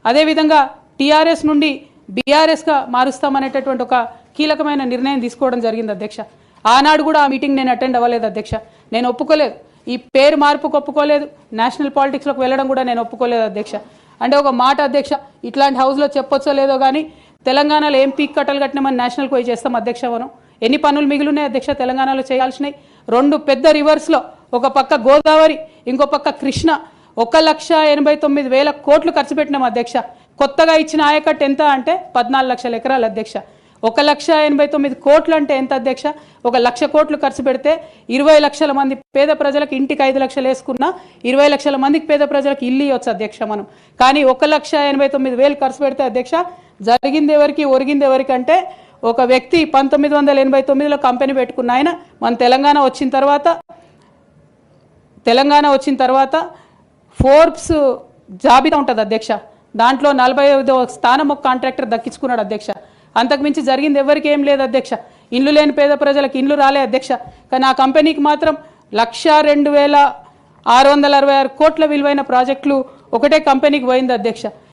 అదేవిధంగా టీఆర్ఎస్ నుండి బీఆర్ఎస్గా మారుస్తామనేటటువంటి ఒక కీలకమైన నిర్ణయం తీసుకోవడం జరిగింది అధ్యక్ష. ఆనాడు కూడా ఆ మీటింగ్ నేను అటెండ్ అవ్వలేదు అధ్యక్ష. నేను ఒప్పుకోలేదు, ఈ పేరు మార్పుకు ఒప్పుకోలేదు, నేషనల్ పాలిటిక్స్లోకి వెళ్ళడం కూడా నేను ఒప్పుకోలేదు అధ్యక్ష. అంటే ఒక మాట అధ్యక్ష, ఇట్లాంటి హౌస్లో చెప్పొచ్చో లేదో కానీ తెలంగాణలో ఏం పీక్ కట్టలు కట్టినామని నేషనల్కి పోయి చేస్తాం అధ్యక్ష. మనం ఎన్ని పనులు మిగిలినాయి అధ్యక్ష తెలంగాణలో చేయాల్సినాయి? 2 పెద్ద రివర్స్లో, ఒక పక్క గోదావరి, ఇంకో పక్క కృష్ణ, 1,89,000 కోట్లు ఖర్చు పెట్టినాం అధ్యక్ష. కొత్తగా ఇచ్చిన ఆయకట్టు ఎంత అంటే 14 లక్షల ఎకరాలు అధ్యక్ష. 1,89,000 కోట్లు అంటే ఎంత అధ్యక్ష? 1,00,000 కోట్లు ఖర్చు పెడితే 20 లక్షల మంది పేద ప్రజలకు ఇంటికి 5 లక్షలు వేసుకున్నా 20 లక్షల మందికి పేద ప్రజలకు ఇల్లు ఇవ్వచ్చు అధ్యక్ష మనం. కానీ 1,89,000 ఖర్చు పెడితే అధ్యక్ష జరిగింది ఎవరికి, ఒరిగింది ఎవరికి అంటే ఒక వ్యక్తి 1989లో కంపెనీ పెట్టుకున్న ఆయన మన తెలంగాణ వచ్చిన తర్వాత ఫోర్బ్స్ జాబితా ఉంటుంది అధ్యక్ష, దాంట్లో 45వ స్థానం ఒక కాంట్రాక్టర్ దక్కించుకున్నాడు అధ్యక్ష. అంతకుమించి జరిగింది ఎవరికి ఏం లేదు అధ్యక్ష. ఇండ్లు లేని పేద ప్రజలకు ఇండ్లు రాలే అధ్యక్ష. కానీ ఆ కంపెనీకి మాత్రం 1,02,666 కోట్ల విలువైన ప్రాజెక్టులు ఒకటే కంపెనీకి పోయింది అధ్యక్ష.